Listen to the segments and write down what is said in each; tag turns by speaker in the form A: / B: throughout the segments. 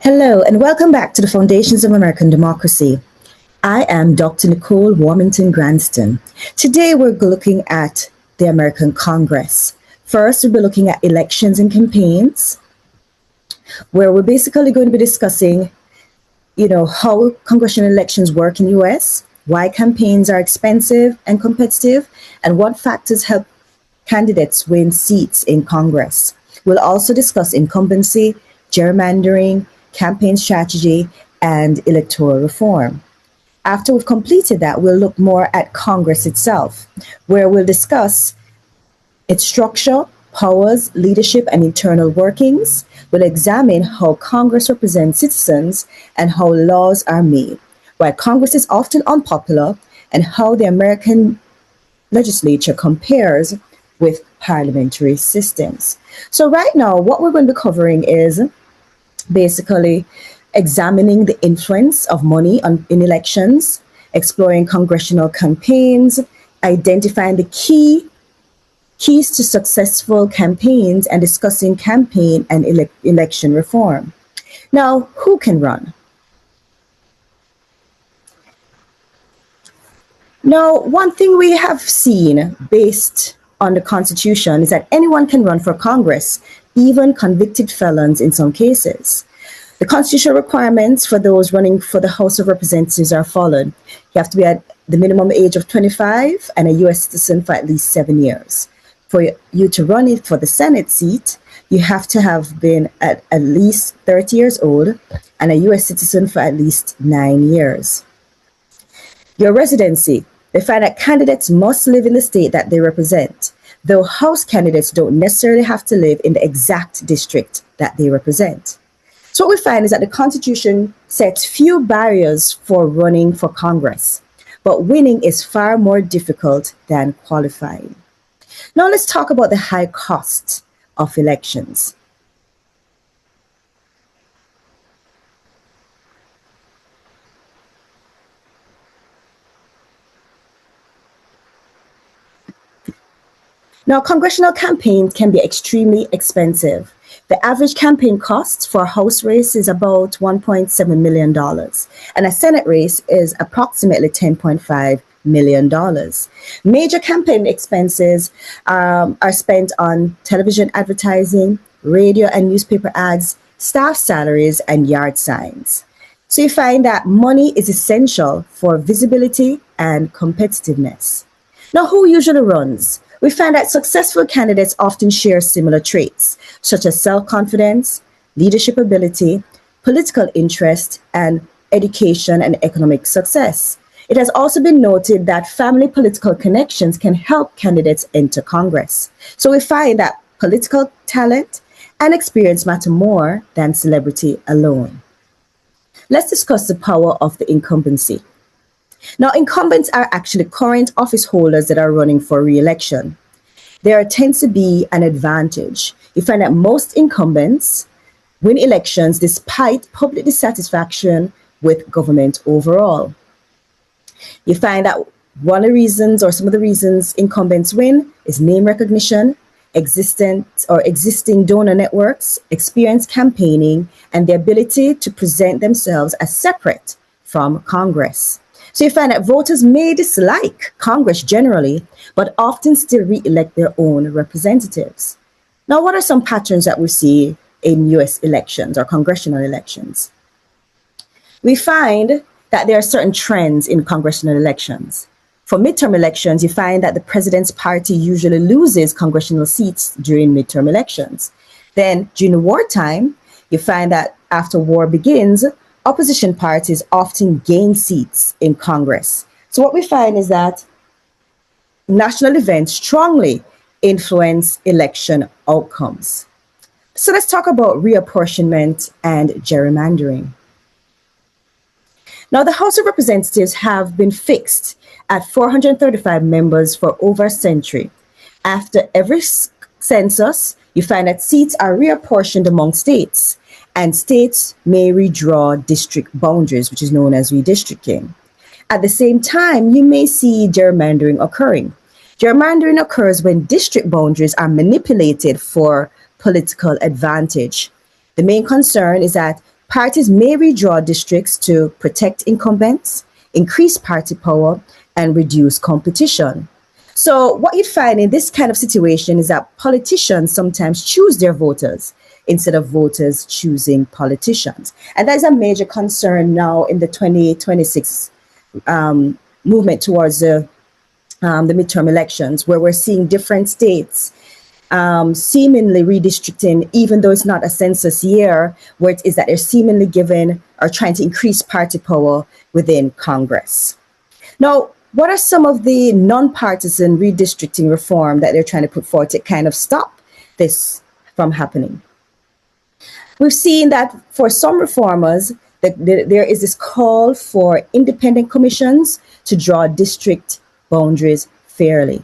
A: Hello, and welcome back to the Foundations of American Democracy. I am Dr. Nicole Warmington Granston. Today we're looking at the American Congress. First, we'll be looking at elections and campaigns, where we're basically going to be discussing, how congressional elections work in the US, why campaigns are expensive and competitive, and what factors help candidates win seats in Congress. We'll also discuss incumbency, gerrymandering, campaign strategy, and electoral reform. After we've completed that, we'll look more at Congress itself, where we'll discuss its structure, powers, leadership, and internal workings. We'll examine how Congress represents citizens and how laws are made, why Congress is often unpopular, and how the American legislature compares with parliamentary systems. So right now, what we're going to be covering is basically examining the influence of money in elections, exploring congressional campaigns, identifying the keys to successful campaigns, and discussing campaign and election reform. Now, who can run? Now, one thing we have seen based on the Constitution is that anyone can run for Congress, even convicted felons in some cases. The constitutional requirements for those running for the House of Representatives are followed. You have to be at the minimum age of 25 and a U.S. citizen for at least 7 years. For you to run it for the Senate seat, you have to have been at least 30 years old and a U.S. citizen for at least 9 years. Your residency. They find that candidates must live in the state that they represent, though House candidates don't necessarily have to live in the exact district that they represent. So what we find is that the Constitution sets few barriers for running for Congress, but winning is far more difficult than qualifying. Now let's talk about the high cost of elections. Now, congressional campaigns can be extremely expensive. The average campaign cost for a House race is about $1.7 million, and a Senate race is approximately $10.5 million. Major campaign expenses are spent on television advertising, radio and newspaper ads, staff salaries, and yard signs. So you find that money is essential for visibility and competitiveness. Now, who usually runs? We find that successful candidates often share similar traits, such as self-confidence, leadership ability, political interest, and education and economic success. It has also been noted that family political connections can help candidates enter Congress. So we find that political talent and experience matter more than celebrity alone. Let's discuss the power of the incumbency. Now, incumbents are actually current office holders that are running for re-election. There tends to be an advantage. You find that most incumbents win elections despite public dissatisfaction with government overall. You find that one of the reasons or some of the reasons incumbents win is name recognition, existing donor networks, experience campaigning, and the ability to present themselves as separate from Congress. So you find that voters may dislike Congress generally, but often still re-elect their own representatives. Now, what are some patterns that we see in US elections or congressional elections? We find that there are certain trends in congressional elections. For midterm elections, you find that the president's party usually loses congressional seats during midterm elections. Then during wartime, you find that after war begins, opposition parties often gain seats in Congress. So what we find is that national events strongly influence election outcomes. So let's talk about reapportionment and gerrymandering. Now, the House of Representatives have been fixed at 435 members for over a century. After every census, you find that seats are reapportioned among states, and states may redraw district boundaries, which is known as redistricting. At the same time, you may see gerrymandering occurring. Gerrymandering occurs when district boundaries are manipulated for political advantage. The main concern is that Parties may redraw districts to protect incumbents, increase party power, and reduce competition. So, what you'd find in this kind of situation is that politicians sometimes choose their voters instead of voters choosing politicians. And that is a major concern now in the 2026 movement towards the midterm elections, where we're seeing different states seemingly redistricting, even though it's not a census year, where it is that they're seemingly giving or trying to increase party power within Congress. Now, what are some of the nonpartisan redistricting reform that they're trying to put forward to kind of stop this from happening? We've seen that for some reformers, that there is this call for independent commissions to draw district boundaries fairly.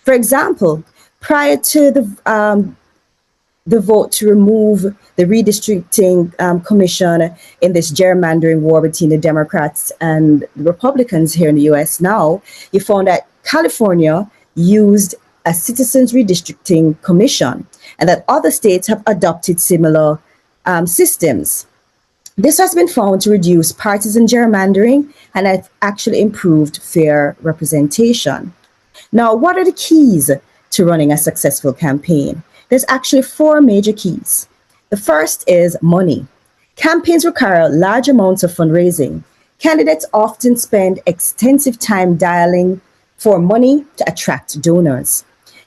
A: For example, prior to the vote to remove the redistricting commission in this gerrymandering war between the Democrats and the Republicans here in the US now, you found that California used a citizens redistricting commission and that other states have adopted similar systems. This has been found to reduce partisan gerrymandering and has actually improved fair representation. Now, what are the keys to running a successful campaign? There's actually 4 major keys. The first is money. Campaigns require large amounts of fundraising. Candidates often spend extensive time dialing for money to attract donors.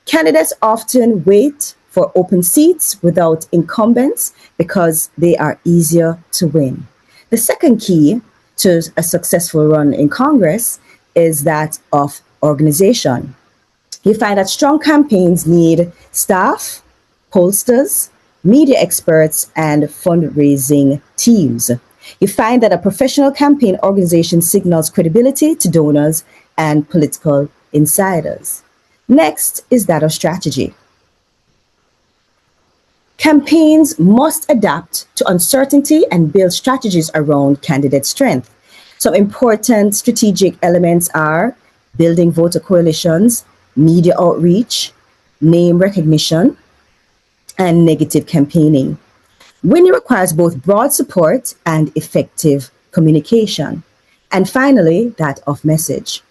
A: Candidates often wait for open seats without incumbents because they are easier to win. The second key to a successful run in Congress is that of organization. You find that strong campaigns need staff, pollsters, media experts, and fundraising teams. You find that a professional campaign organization signals credibility to donors and political insiders. Next is that of strategy. Campaigns must adapt to uncertainty and build strategies around candidate strength. Some important strategic elements are building voter coalitions, media outreach, name recognition, and negative campaigning. Winning requires both broad support and effective communication. And finally, that of message.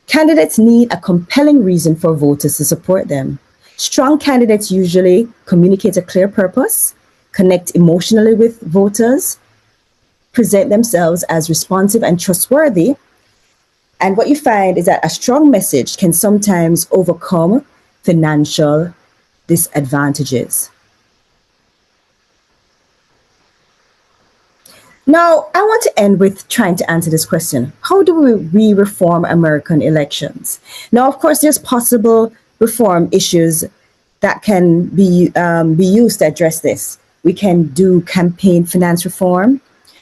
A: Candidates need a compelling reason for voters to support them. Strong candidates usually communicate a clear purpose, connect emotionally with voters, present themselves as responsive and trustworthy. And what you find is that a strong message can sometimes overcome financial disadvantages. Now, I want to end with trying to answer this question. How do we reform American elections? Now, of course, there's possible reform issues that can be used to address this. We can do campaign finance reform,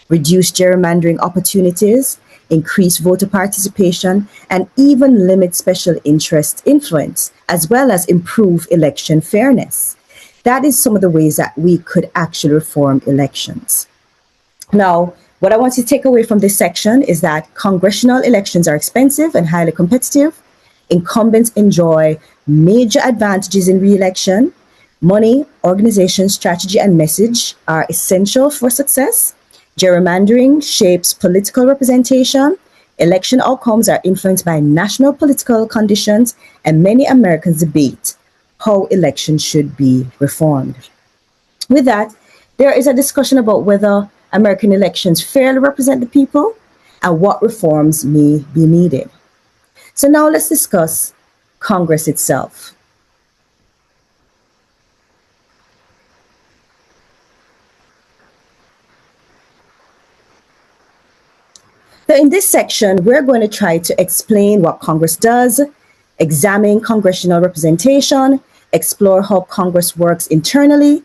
A: reduce gerrymandering opportunities, increase voter participation, and even limit special interest influence, as well as improve election fairness. That is some of the ways that we could actually reform elections. Now, what I want you to take away from this section is that congressional elections are expensive and highly competitive. Incumbents enjoy major advantages in re-election. Money, organization, strategy, and message are essential for success. Gerrymandering shapes political representation. Election outcomes are influenced by national political conditions, and many Americans debate how elections should be reformed. With that, there is a discussion about whether American elections fairly represent the people and what reforms may be needed. So now let's discuss Congress itself. So in this section, we're going to try to explain what Congress does, examine congressional representation, explore how Congress works internally,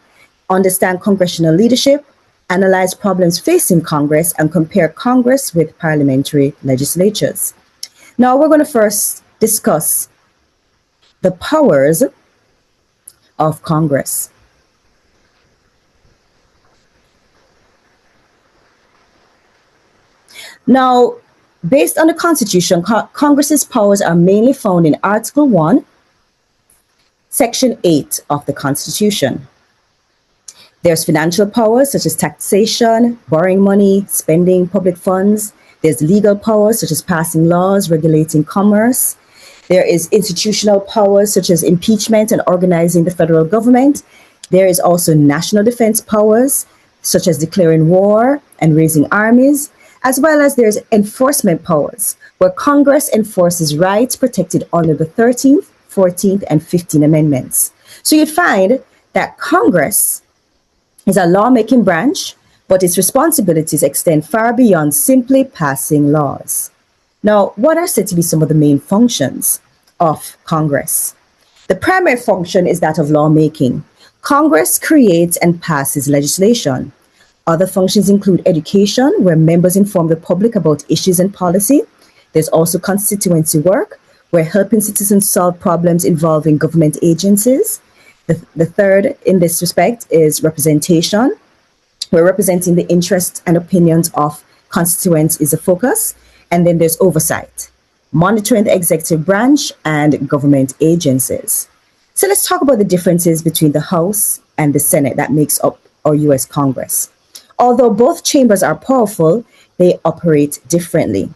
A: understand congressional leadership, analyze problems facing Congress, and compare Congress with parliamentary legislatures. Now we're going to first discuss the powers of Congress. Now, based on the Constitution, Congress's powers are mainly found in Article 1, Section 8 of the Constitution. There's financial powers such as taxation, borrowing money, spending public funds. There's legal powers such as passing laws, regulating commerce. There is institutional powers such as impeachment and organizing the federal government. There is also national defense powers such as declaring war and raising armies, as well as there's enforcement powers where Congress enforces rights protected under the 13th, 14th, and 15th Amendments. So you find that Congress is a lawmaking branch, but its responsibilities extend far beyond simply passing laws. Now, what are said to be some of the main functions of Congress? The primary function is that of lawmaking. Congress creates and passes legislation. Other functions include education, where members inform the public about issues and policy. There's also constituency work, where helping citizens solve problems involving government agencies. The third in this respect is representation, where representing the interests and opinions of constituents is a focus. And then there's oversight, monitoring the executive branch and government agencies. So let's talk about the differences between the House and the Senate that makes up our US Congress. Although both chambers are powerful, they operate differently.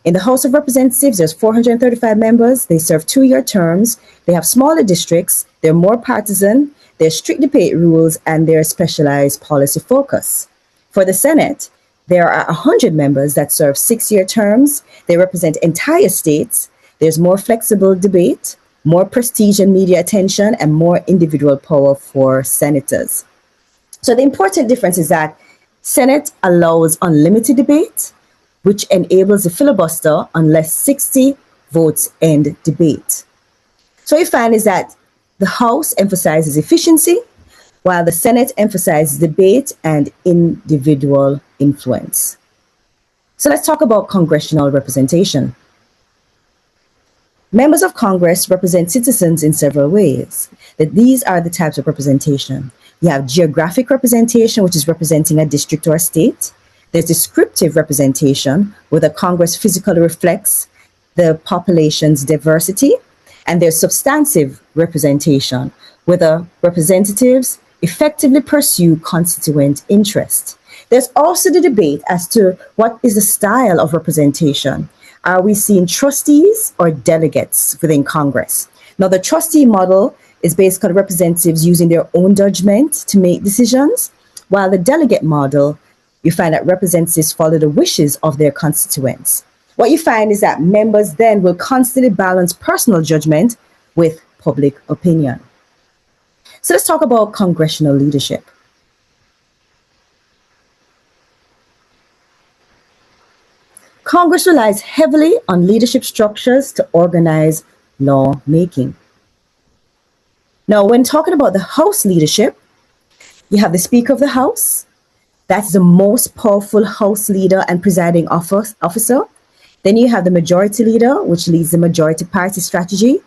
A: In the House of Representatives, there's 435 members. They serve 2-year terms. They have smaller districts. They're more partisan. There's strict debate rules, and there's specialized policy focus. For the Senate, there are 100 members that serve 6-year terms. They represent entire states. There's more flexible debate, more prestige and media attention, and more individual power for senators. So the important difference is that Senate allows unlimited debate, which enables the filibuster unless 60 votes end debate. So what you find is that the House emphasizes efficiency, while the Senate emphasizes debate and individual influence. So let's talk about congressional representation. Members of Congress represent citizens in several ways. These are the types of representation. You have geographic representation, which is representing a district or a state. There's descriptive representation, where the Congress physically reflects the population's diversity. And there's substantive representation, where the representatives effectively pursue constituent interest. There's also the debate as to what is the style of representation. Are we seeing trustees or delegates within Congress? Now, the trustee model is basically representatives using their own judgment to make decisions, while the delegate model, you find that representatives follow the wishes of their constituents. What you find is that members then will constantly balance personal judgment with public opinion. So let's talk about congressional leadership. Congress relies heavily on leadership structures to organize lawmaking. Now, when talking about the House leadership, you have the Speaker of the House. That's the most powerful House leader and presiding officer. Then you have the Majority Leader, which leads the majority party strategy,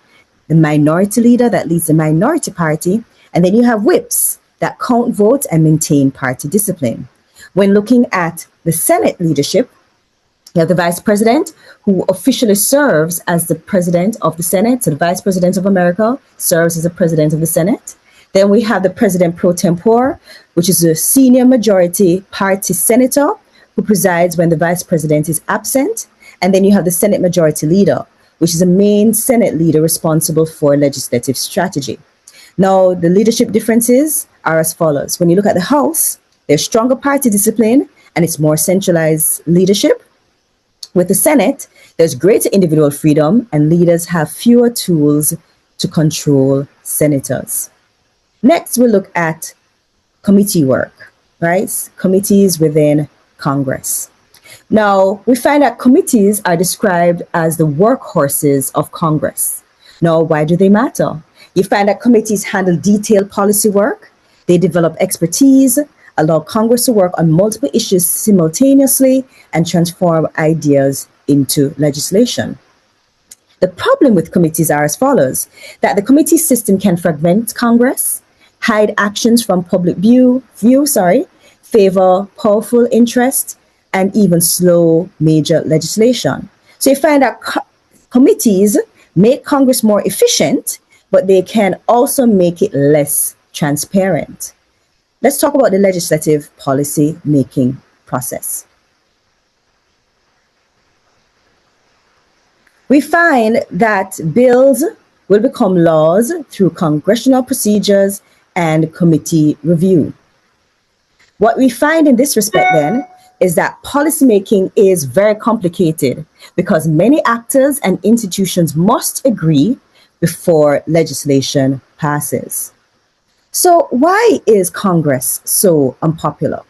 A: the Minority Leader that leads the minority party, and then you have whips that count votes and maintain party discipline. When looking at the Senate leadership, you have the Vice President, who officially serves as the President of the Senate. So the Vice President of America serves as the President of the Senate. Then we have the President pro tempore, which is a senior majority party senator who presides when the Vice President is absent. And then you have the Senate Majority Leader, which is a main Senate leader responsible for legislative strategy. Now, the leadership differences are as follows. When you look at the House, there's stronger party discipline and it's more centralized leadership. With the Senate, there's greater individual freedom and leaders have fewer tools to control senators. Next, we'll look at committee work, right? Committees within Congress. Now, we find that committees are described as the workhorses of Congress. Now, why do they matter? You find that committees handle detailed policy work. They develop expertise, allow Congress to work on multiple issues simultaneously, and transform ideas into legislation. The problem with committees are as follows, that the committee system can fragment Congress, hide actions from public view, favor powerful interests, and even slow major legislation. So you find that committees make Congress more efficient, but they can also make it less transparent. let's talk about the legislative policy making process. We find that bills will become laws through congressional procedures and committee review. What we find in this respect then is that policymaking is very complicated because many actors and institutions must agree before legislation passes. So why is Congress so unpopular?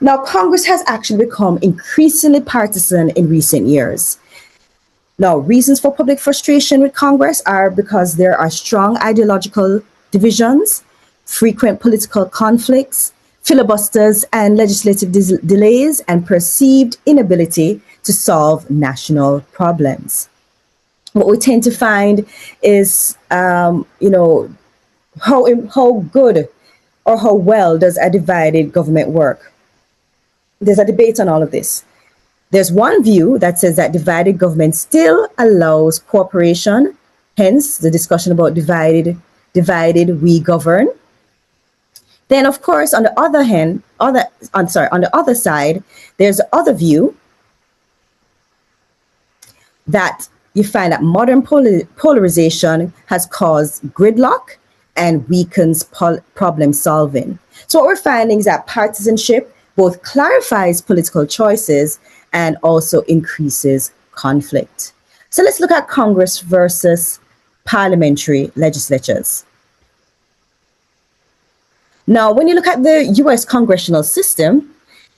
A: Now, Congress has actually become increasingly partisan in recent years. Now, reasons for public frustration with Congress are because there are strong ideological divisions, frequent political conflicts, filibusters and legislative delays, and perceived inability to solve national problems. What we tend to find is, how good or how well does a divided government work? There's a debate on all of this. There's one view that says that divided government still allows cooperation, hence the discussion about divided we govern. Then, of course, on the other side, there's the other view that you find that modern polarization has caused gridlock and weakens problem solving. So what we're finding is that partisanship both clarifies political choices and also increases conflict. So let's look at Congress versus parliamentary legislatures. Now, when you look at the US congressional system,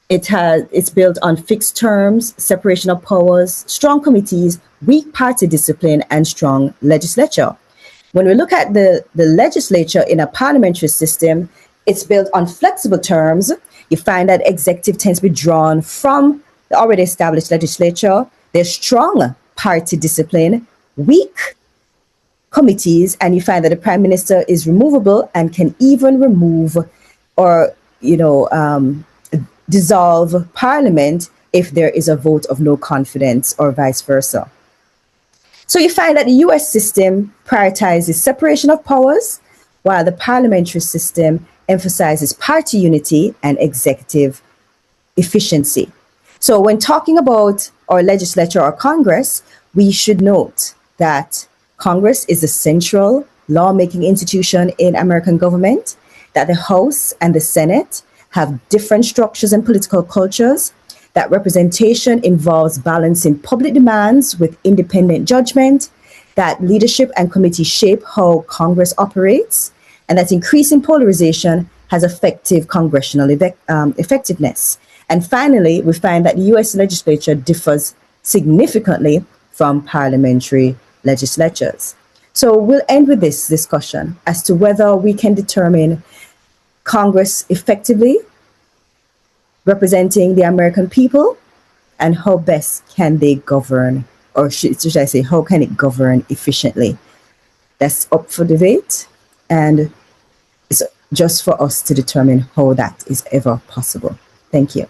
A: it's built on fixed terms, separation of powers, strong committees, weak party discipline, and strong legislature. When we look at the legislature in a parliamentary system, it's built on flexible terms. You find that executive tends to be drawn from the already established legislature. There's strong party discipline, weak committees, and you find that the prime minister is removable and can even remove or, dissolve parliament if there is a vote of no confidence or vice versa. So you find that the US system prioritizes separation of powers, while the parliamentary system emphasizes party unity and executive efficiency. So when talking about our legislature or Congress, we should note that Congress is the central lawmaking institution in American government, that the House and the Senate have different structures and political cultures, that representation involves balancing public demands with independent judgment, that leadership and committee shape how Congress operates, and that increasing polarization has effective congressional effectiveness. And finally, we find that the US legislature differs significantly from parliamentary legislatures. So we'll end with this discussion as to whether we can determine Congress effectively representing the American people and how best can they govern, or should I say, how can it govern efficiently? That's up for debate, and it's just for us to determine how that is ever possible. Thank you.